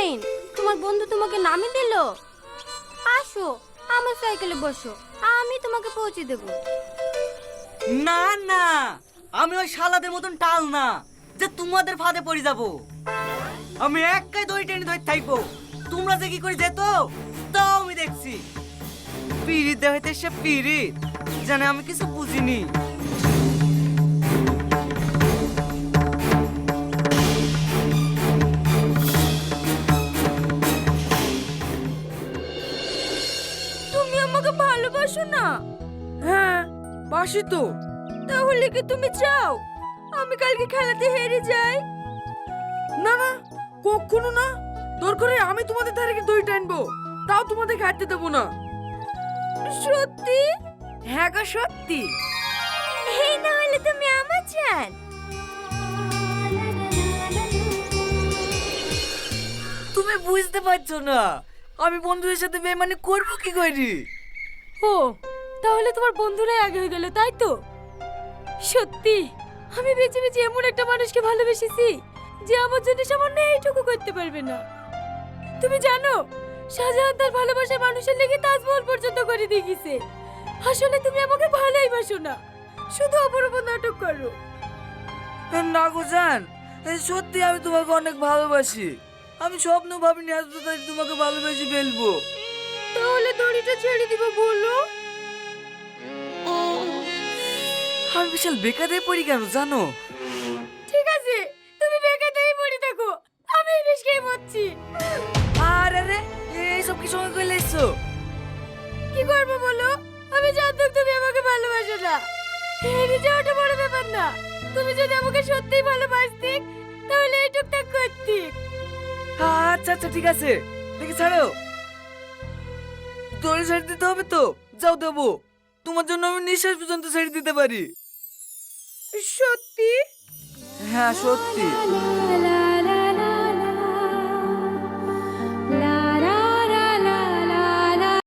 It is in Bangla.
মাইন, তোমার বন্ধু তোমাকে নামিয়ে দিল। আসো আমার সাইকেলে বসো, আমি তোমাকে পৌঁছে দেব। না না, আমি ওই শালাদের মতন টাল না যে তোমাদের ফাঁদে পড়ে যাব। আমি একাই দড়ি টেনে ধরে থাকবো, তোমরা যে কি করে যেত তাও আমি দেখছি। পিরিত দেখাইতে সে পিরিত জানে, আমি কিছু বুঝিনি। তুমি আমাকে ভালোবাসো না? হ্যাঁ, বাসি তো। তাহলে কি তুমি চাও আমি কালকে খেলাতে হেরে যাই? না না, কখনো না। দরকার হয় আমি তোমাদের ধারে গিয়ে দড়ি টানবো, তাও তোমাদের হাঁটতে দেবো না। সত্যি? হ্যাঁ গো, সত্যি। এই না হলে তুমি আমার জান। তুমি বুঝতে পারছো না আমি বন্ধুদের সাথে বেমানি করবো কি করি? ও, তাহলে তোমার বন্ধুরাই আগে হয়ে গেল, তাই তো? সত্যি আমি বেঁচে বেঁচে এমন একটা মানুষকে ভালোবেসেছি যে আমার জন্য সামান্য এইটুকু করতে পারবে না। তুমি জানো শাহজাহান তার ভালোবাসার মানুষের লেগে তাজমহল পর্যন্ত করে দিয়ে গেছে। আসলে তুমি আমাকে ভালোই বাসো না, শুধু অপরূপ নাটক করো। না গো জান, সত্যি আমি তোমাকে অনেক ভালোবাসি। আমি স্বপ্ন ভাবিনি আজ তো তোমাকে ভালোবেসে ফেলবো। তাহলে দড়িটা ছেড়ে দিব বলো। আমি বিশাল বেকারে পড়ি কেন জানো? ঠিক আছে, তুমি বেকারই পড়ে থাকো, আমি বিষ খেয়ে মরছি। আরে রে, এইসব কি সময় করে এসছো? কি করবো বলো? আমি জানতাম তুমি আমাকে ভালোবাসো না। হেরে যাওয়াটা বড় ব্যাপার না, তুমি যদি আমাকে সত্যিই ভালোবাসতে তাহলে এই টুকটাক করতে। আচ্ছা আচ্ছা ঠিক আছে, দেখি ছাড়ো। দড়ি ছেড়ে দিতে হবে তো? যাও দেবো, তোমার জন্য আমি নিঃশ্বাস পর্যন্ত ছেড়ে দিতে পারি। সত্যি? হ্যাঁ সত্যি।